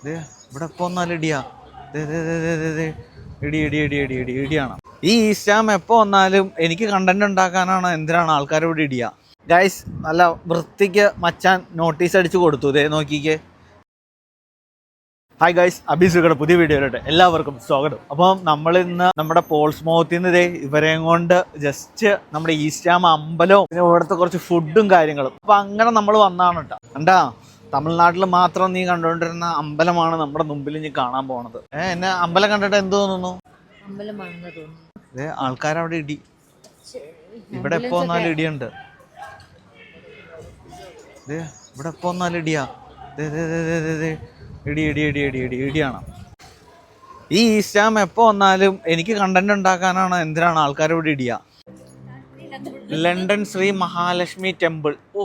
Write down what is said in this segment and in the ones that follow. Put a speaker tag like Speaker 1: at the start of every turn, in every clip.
Speaker 1: ഇവിടെ എപ്പോ വന്നാലും ഇടിയാ. ഇടി ഇടി ഇടി ഇടി ഇടി ഇടിയാണ്. ഈ ഈസ്റ്റാം എപ്പോ വന്നാലും എനിക്ക് കണ്ടന്റ് ഉണ്ടാക്കാനാണ്, എന്തിനാണ് ആൾക്കാർ ഇവിടെ ഇടിയാ. ഗൈസ് നല്ല വൃത്തിക്ക് മച്ചാൻ നോട്ടീസ് അടിച്ചു കൊടുത്തു. ഇതേ നോക്കിക്കേ. ഹായ് ഗൈസ്, അബീസുകളുടെ പുതിയ വീഡിയോയിലോട്ട് എല്ലാവർക്കും സ്വാഗതം. അപ്പം നമ്മൾ ഇന്ന് നമ്മുടെ പോൾസ്മൗത്തിൽ നിന്ന് ഇതേ ഇവരെയും കൊണ്ട് ജസ്റ്റ് നമ്മുടെ ഈസ്റ്റാം അമ്പലവും പിന്നെ ഇവിടുത്തെ കുറച്ച് ഫുഡും കാര്യങ്ങളും. അപ്പൊ അങ്ങനെ നമ്മൾ വന്നാണ് കേട്ടോ. കണ്ടാ, തമിഴ്നാട്ടിൽ മാത്രം നീ കണ്ടുകൊണ്ടിരുന്ന അമ്പലമാണ് നമ്മുടെ മുമ്പിൽ നീ കാണാൻ പോണത്. എന്നെ അമ്പലം കണ്ടിട്ട് എന്ത് തോന്നുന്നു? ആൾക്കാരവിടെ ഇടി. ഇവിടെ എപ്പോ വന്നാലും ഇടിയുണ്ട്. ഇവിടെ എപ്പോ വന്നാലും ഇടിയാ. ഇടി ഇടി ഇടി ഇടി ഇടി ഇടിയാണ്. ഈ ഈസ്റ്റാം എപ്പോ വന്നാലും എനിക്ക് കണ്ടന്റ് ഉണ്ടാക്കാനാണ്, എന്തിനാണ് ആൾക്കാർ ഇവിടെ ഇടിയാ. London Shri Mahalakshmi temple. ഓ,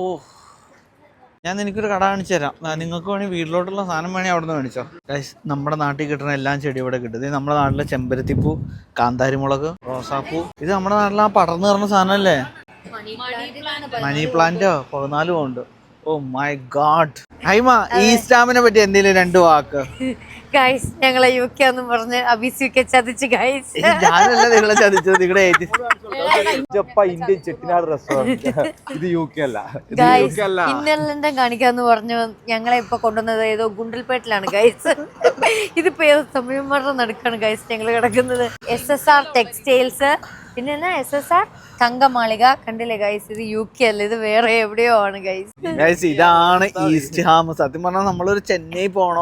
Speaker 1: ഞാൻ എനിക്കൊരു കട കാണിച്ചു തരാം. നിങ്ങൾക്ക് വേണമെങ്കിൽ വീട്ടിലോട്ടുള്ള സാധനം വേണമെങ്കിൽ അവിടെ നിന്ന് മേടിച്ചോ. ഗൈസ്, നമ്മുടെ നാട്ടിൽ കിട്ടുന്ന എല്ലാം ചെടി ഇവിടെ കിട്ടും. ഇത് നമ്മുടെ നാട്ടിലെ ചെമ്പരത്തിപ്പൂ, കാന്താരിമുളക്, റോസാപ്പൂ. ഇത് നമ്മുടെ നാട്ടിൽ ആ പടർന്നു കയറുന്ന സാധനമല്ലേ, മണി പ്ലാന്റോ. 14 ഉണ്ട്. Oh my God. ഹൈമ, ഈസ്റ്റാമിനെ പറ്റി എന്തെങ്കിലും 2 വാക്ക്.
Speaker 2: ഗൈസ്, ഞങ്ങളെ UK എന്നും പറഞ്ഞ് അബീസിയൊക്കെ ചതിച്ച്. ഗൈസ്,
Speaker 1: ഞാനല്ല നിങ്ങളെ ചതിച്ചത്, നിങ്ങളുടെ ഇന്ത്യൻ ചെട്ടിനാട് റെസ്റ്റോറന്റ്. ഇത് UK അല്ല.
Speaker 2: ഇന്നലെ കാണിക്കാന്ന് പറഞ്ഞു ഞങ്ങളെ ഇപ്പൊ കൊണ്ടുവന്നത് ഏതോ ഗുണ്ടൽപേട്ടിലാണ് ഗൈസ്. ഇതിപ്പോ ഏതോ തമിഴ്മാരുടെ നടുക്കാണ് ഗൈസ് ഞങ്ങൾ കിടക്കുന്നത്. SSR ടെക്സ്റ്റൈൽസ്, പിന്നെ SSR തങ്കമാളിക. കണ്ടില്ലേ ഗൈസ്, ഇത് UK അല്ല, ഇത് വേറെ എവിടെയോ ആണ് ഗൈസ്.
Speaker 1: ഇതാണ് ഈസ്റ്റ് ഹാം. സത്യം പറഞ്ഞാൽ നമ്മളൊരു ചെന്നൈ പോണ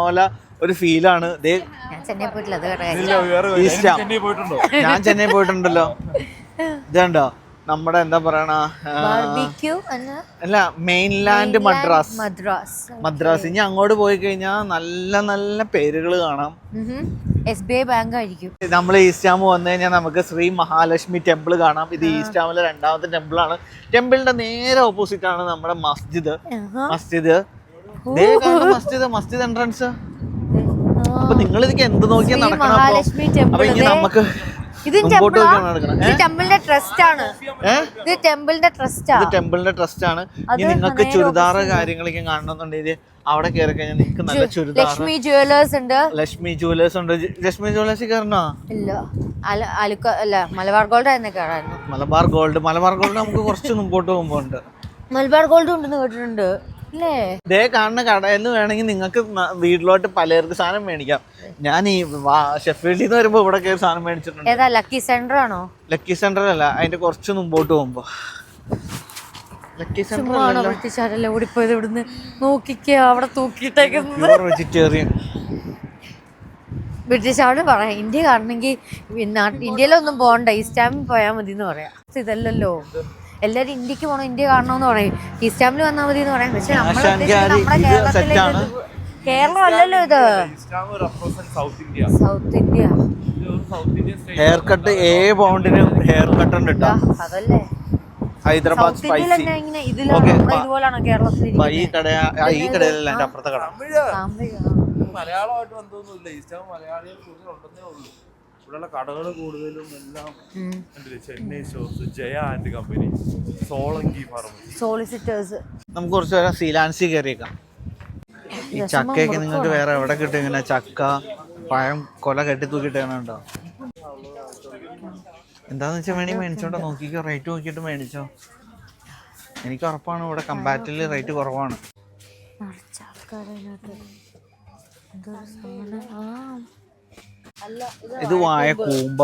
Speaker 1: ഒരു ഫീലാണ്.
Speaker 2: ഞാൻ ചെന്നൈ പോയിട്ടില്ല, അത്
Speaker 1: ഞാൻ ചെന്നൈ പോയിട്ടുണ്ടല്ലോ. ഇതുണ്ടോ നമ്മുടെ എന്താ പറയണ, അല്ല മെയിൻലാൻഡ് മദ്രാസ്. ഇനി അങ്ങോട്ട് പോയി കഴിഞ്ഞാൽ നല്ല നല്ല പേരുകൾ കാണാം.
Speaker 2: SBI ബാങ്ക് ആയിരിക്കും.
Speaker 1: നമ്മൾ ഈസ്റ്റാം വന്നു കഴിഞ്ഞാൽ നമുക്ക് ശ്രീ മഹാലക്ഷ്മി ടെമ്പിൾ കാണാം. ഇത് ഈസ്റ്റാമിലെ 2ാമത്തെ ടെമ്പിളാണ്. ടെമ്പിളിന്റെ നേരെ ഓപ്പോസിറ്റ് ആണ് നമ്മുടെ മസ്ജിദ്. മസ്ജിദ് എൻട്രൻസ്. അപ്പൊ നിങ്ങൾ ഇതൊക്കെ എന്ത് നോക്കിയാൽ നടക്കണം. അപ്പൊ ഇനി നമുക്ക്
Speaker 2: ഇത് ടെമ്പിളിന്റെ ട്രസ്റ്റ് ആണ്. ഇത് ടെമ്പിളിന്റെ
Speaker 1: ട്രസ്റ്റ് ആണ്. ഇനി നിങ്ങൾക്ക് ചുരിദാറ് കാര്യങ്ങളൊക്കെ കാണണമെന്നുണ്ടെങ്കിൽ അവിടെ കയറി കഴിഞ്ഞാൽ നിങ്ങൾക്ക് നല്ല ചുരിദാർ.
Speaker 2: ലക്ഷ്മി ജുവലേഴ്സ് ഉണ്ട്.
Speaker 1: ലക്ഷ്മി ജുവലേഴ്സ് കയറണോ?
Speaker 2: ഇല്ല, അല്ല മലബാർ ഗോൾഡ് തന്നെ കയറായിരുന്നു.
Speaker 1: മലബാർ ഗോൾഡ് നമുക്ക് കുറച്ച് മുമ്പോട്ട് പോകുമ്പോ ഉണ്ട്.
Speaker 2: മലബാർ ഗോൾഡ് ഉണ്ടെന്ന് കേട്ടിട്ടുണ്ട്.
Speaker 1: ഇതേ കാണുന്ന കടയിൽ നിന്ന് വേണമെങ്കിൽ നിങ്ങൾക്ക് വീട്ടിലോട്ട് പലർക്ക് സാധനം മേടിക്കാം. ഞാൻ ഈ ഷെഫീൽഡിൽ നിന്ന് വരുമ്പോ ഇവിടെ കയറി സാധനം മേടിച്ചിട്ടുണ്ട്.
Speaker 2: ഏതാ, ലക്കി സെന്റർ ആണോ?
Speaker 1: ലക്കി സെന്റർ അല്ല, അതിന്റെ കുറച്ച് മുമ്പോട്ട് പോകുമ്പോ. ലക്കി സെന്റർ
Speaker 2: ഓടിപ്പോയത് ഇവിടുന്ന് നോക്കിക്കോ, അവിടെ തൂക്കിയിട്ടേക്കുന്നത്
Speaker 1: വെജിറ്റേറിയൻ.
Speaker 2: ബ്രിട്ടീഷാണ് പറയാം, ഇന്ത്യ കാണണമെങ്കിൽ ഇന്ത്യയിലൊന്നും പോകണ്ട, ഈസ്റ്റാമിൽ പോയാൽ മതി എന്ന് പറയാം. ഇതല്ലല്ലോ, എല്ലാരും ഇന്ത്യക്ക് പോകണം, ഇന്ത്യ കാണണമെന്ന് പറയും, ഈസ്റ്റാമിൽ വന്നാൽ മതി എന്ന് പറയാം. പക്ഷെ നമ്മുടെ കേരളം അല്ലല്ലോ ഇത്, south India.
Speaker 1: Hair cut £7 hair cut ഉണ്ട് കേട്ടോ.
Speaker 2: അതല്ലേ
Speaker 1: ഹൈദരാബാദ് സ്പൈസി.
Speaker 2: ഇതുപോലാണോ കേരളത്തിൽ?
Speaker 1: ഈ കടയിലല്ല, എന്റെ അപ്പുറത്തെ കട.
Speaker 3: മലയാളമായിട്ട് ബന്ധമൊന്നുമില്ല, ഈസ്റ്റാം മലയാളികൾ കൂടുതലുണ്ടെന്നേ ഉള്ളൂ. ഇവിടെയുള്ള കടകൾ കൂടുതലും എല്ലാം Chennai stores, Jaya and company, Solanki pharmacy,
Speaker 2: solicitors.
Speaker 1: നമുക്ക് കുറച്ച് നേരം സീലാൻസി കയറിയേക്കാം. ഈ ചക്കയൊക്കെ നിങ്ങൾക്ക് വേറെ എവിടെ കിട്ടും? ഇങ്ങനെ ചക്ക പഴം കൊല കെട്ടി തൂക്കിയിട്ടോ. എന്താന്ന് വെച്ചാൽ വേണമെങ്കിൽ മേടിച്ചോണ്ടോ, നോക്കിക്കോ, റേറ്റ് നോക്കിയിട്ട് മേടിച്ചോ. എനിക്ക് ഉറപ്പാണ് ഇവിടെ കമ്പാരിറ്റീവ്ലി റേറ്റ് കുറവാണ്. ഇത് വാഴ കൂമ്പ.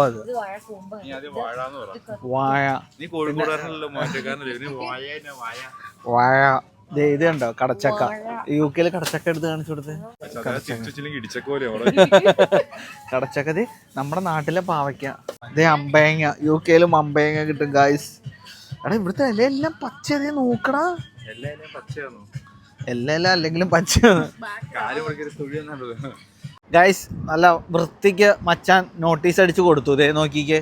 Speaker 1: വാഴ ഇത് കണ്ടോ, കടച്ചക്ക. UK കടച്ചക്ക എടുത്ത് കാണിച്ചു കൊടുത്ത്. കടച്ചക്ക. നമ്മുടെ നാട്ടിലെ പാവയ്ക്ക. ഇതേ അമ്പയങ്ങ. UK അമ്പയങ്ങ കിട്ടും ഗായ്സ്. എടാ, ഇവിടുത്തെ ഇലയെല്ലാം പച്ച. നോക്കടാ, എല്ലാ അല്ലെങ്കിലും പച്ചയാണ് ഗായ്സ്. നല്ല വൃത്തിക്ക് മച്ചാൻ നോട്ടീസ് അടിച്ചു കൊടുത്തു. ഇതേ നോക്കിക്കേ.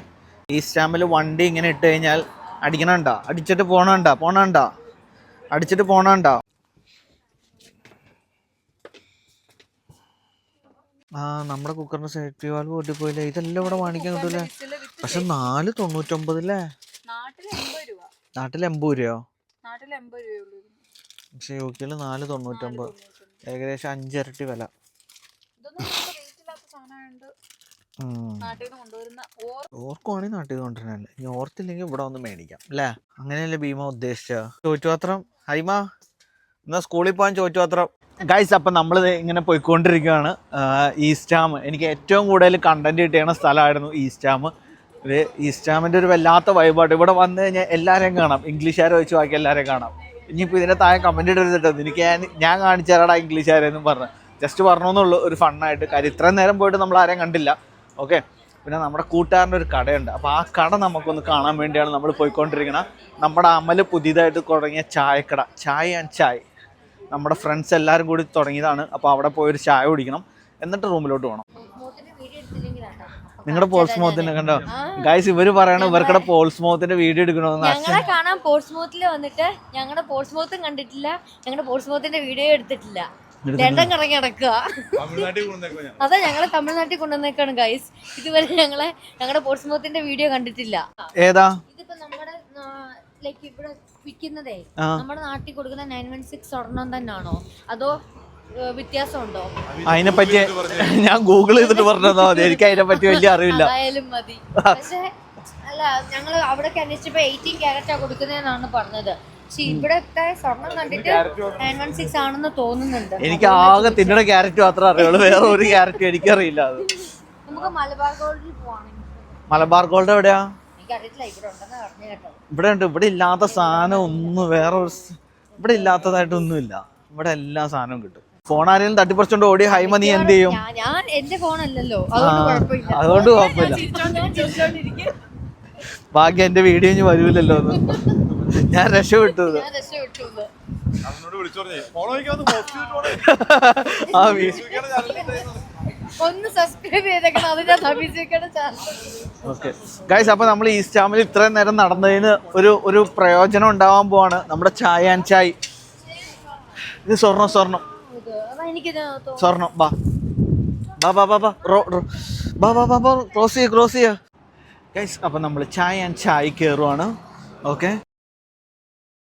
Speaker 1: ഈസ്റ്റാമിൽ വണ്ടി ഇങ്ങനെ ഇട്ട് കഴിഞ്ഞാൽ അടിക്കണണ്ട, അടിച്ചിട്ട് പോണണ്ട. നമ്മുടെ കുക്കറിന്റെ സേഫ്റ്റി വാൽവ് പൊട്ടിപ്പോയില്ലേ. ഇതെല്ലാം ഇവിടെ വാങ്ങിക്കാൻ കിട്ടൂലേ. പക്ഷെ 499 നാട്ടിൽ 80 രൂപയോ? പക്ഷെ UK 499, ഏകദേശം 5 ഇരട്ടി വില.
Speaker 4: സാധനമായോണ്ട് നാട്ടിൽ നിന്ന് കൊണ്ടുവരുന്ന
Speaker 1: ഓർക്കുവാണെങ്കിൽ നാട്ടിൽ നിന്ന് കൊണ്ടുവരാനല്ലേ, ഇനി ഓർത്തില്ലെങ്കിൽ ഇവിടെ ഒന്ന് മേടിക്കാം അല്ലേ? അങ്ങനെയല്ലേ ഭീമ ഉദ്ദേശിച്ച. ചോറ്റുപാത്രം ഹൈമ എന്നാ സ്കൂളിൽ പോകാൻ ചോറ്റുപാത്രം. ഗൈസ്, അപ്പം നമ്മൾ ഇങ്ങനെ പോയിക്കൊണ്ടിരിക്കുകയാണ്. ഈസ്റ്റാം എനിക്ക് ഏറ്റവും കൂടുതൽ കണ്ടന്റ് കിട്ടിയ സ്ഥലമായിരുന്നു ഈസ്റ്റാം. ഇത് ഈസ്റ്റാമിൻ്റെ ഒരു വല്ലാത്ത വൈബായിട്ട് ഇവിടെ വന്നു കഴിഞ്ഞാൽ എല്ലാവരെയും കാണാം. ഇംഗ്ലീഷുകാരെ വെച്ച് ബാക്കി എല്ലാവരെയും കാണാം. ഇനിയിപ്പോൾ ഇതിൻ്റെ താഴെ കമൻറ്റ് ഇടരുതിട്ടോ, എനിക്ക് ഞാൻ കാണിച്ചു തരാടാ ഇംഗ്ലീഷുകാരെന്നും പറഞ്ഞു. ജസ്റ്റ് പറഞ്ഞെന്നുള്ളൂ ഒരു ഫണ്ണായിട്ട്. കാര്യം ഇത്രയും നേരം പോയിട്ട് നമ്മൾ ആരെയും കണ്ടില്ല. ഓക്കെ, പിന്നെ നമ്മുടെ കൂട്ടുകാരൻ്റെ ഒരു കടയുണ്ട്. അപ്പോൾ ആ കട നമുക്കൊന്ന് കാണാൻ വേണ്ടിയാണ് നമ്മൾ പോയിക്കൊണ്ടിരിക്കുന്നത്. നമ്മുടെ അമൽ പുതിയതായിട്ട് തുടങ്ങിയ ചായക്കട, ചായ ആൻഡ് ചായ്. നമ്മുടെ ഫ്രണ്ട്സ് എല്ലാവരും കൂടി തുടങ്ങിയതാണ്. അപ്പോൾ അവിടെ പോയൊരു ചായ കുടിക്കണം, എന്നിട്ട് റൂമിലോട്ട് പോകണം. നിങ്ങളുടെ പോൾസ്മൗത്തിനെ കണ്ടോ ഗൈസ്? ഇവര് പറയണ ഇവർക്കടെ പോൾസ്മൗത്തിന്റെ വീഡിയോ എടുക്കണമെന്ന്.
Speaker 2: ഞങ്ങളെ കാണാൻ പോൾസ്മൗത്തിൽ വന്നിട്ട് ഞങ്ങളുടെ പോൾസ്മൗത്തും കണ്ടിട്ടില്ല, ഞങ്ങളുടെ പോൾസ്മൗത്തിന്റെ വീഡിയോ എടുത്തിട്ടില്ല. രണ്ടും കറങ്ങി നടക്കുക. അതാ ഞങ്ങളെ തമിഴ്നാട്ടിൽ കൊണ്ടുവന്നേക്കാണ് ഗൈസ്. ഇതുവരെ ഞങ്ങളുടെ പോൾസ്മൗത്തിന്റെ വീഡിയോ കണ്ടിട്ടില്ല.
Speaker 1: ഏതാ
Speaker 2: ഇതിപ്പോ നമ്മുടെ ലൈക്ക് ഇവിടെ വിൽക്കുന്നതേ നമ്മുടെ നാട്ടിൽ കൊടുക്കുന്ന 916 സ്വർണം തന്നെയാണോ അതോ വ്യത്യാസമുണ്ടോ?
Speaker 1: അതിനെപ്പറ്റി ഞാൻ ഗൂഗിൾ ചെയ്തിട്ട് പറഞ്ഞതാ മതി, എനിക്ക് അതിനെപ്പറ്റി വലിയ അറിവില്ല.
Speaker 2: ആയാലും മതി. പക്ഷെ അല്ല, ഞങ്ങള് അവിടെ അന്വേഷിച്ചപ്പോ 18 ക്യാരറ്റാ കൊടുക്കുന്നതെന്നാണ് പറഞ്ഞത്. പക്ഷെ ഇവിടത്തെ സ്വർണം കണ്ടിട്ട് 916 ആണെന്ന് തോന്നുന്നുണ്ട്.
Speaker 1: എനിക്ക് ആകെ തിന്നണ ക്യാരറ്റ് മാത്രമേ അറിയുള്ളൂ, വേറെ ഒരു ക്യാരറ്റ് എനിക്കറിയില്ല. അത്
Speaker 2: നമുക്ക് മലബാർ ഗോൾഡിൽ പോവാണെങ്കിൽ.
Speaker 1: മലബാർ ഗോൾഡ് എവിടെയാ?
Speaker 2: എനിക്കറിയില്ല, ഇവിടെ ഉണ്ടെന്ന് പറഞ്ഞു കേട്ടോ.
Speaker 1: ഇവിടെ ഉണ്ട്. ഇവിടെ ഇല്ലാത്ത സാധനം ഒന്നും വേറെ ഇവിടെ ഇല്ലാത്തതായിട്ടൊന്നുമില്ല. ഇവിടെ എല്ലാ സാധനവും കിട്ടും. ഫോൺ ആരെങ്കിലും തട്ടിപ്പറിച്ചോണ്ട് ഓടി ഹൈമ നീ എന്ത് ചെയ്യും?
Speaker 2: ഞാൻ എന്റെ ഫോണല്ലല്ലോ,
Speaker 1: അതുകൊണ്ട് കുഴപ്പമില്ല. ഭാഗ്യം എന്റെ വീഡിയോ ഇനി വരൂലല്ലോ എന്ന്. ഞാൻ രക്ഷപ്പെട്ടത്.
Speaker 2: ഒന്ന് സബ്സ്ക്രൈബ് ചെയ്തേക്കണം, അത് ഞാൻ അഭിഷേകയുടെ ചാനൽ.
Speaker 1: ഓക്കെ ഗൈസ്, അപ്പൊ നമ്മൾ ഈസ്റ്റാമിൽ ഇത്രയും നേരം നടന്നതിന് ഒരു പ്രയോജനം ഉണ്ടാവാൻ പോവാണ്. നമ്മുടെ ചായ ആൻഡ് ചായ്. ഇത് സ്വർണം സ്വർണം ബാ ബാ ബാ ബാ ബാ ബാ ബാ ബാ ബാ ക്രോസ് ചെയ്യ ഗൈസ്. അപ്പം നമ്മൾ ചായ ആൻഡ് ചായ് കയറുവാണ്. ഓക്കെ,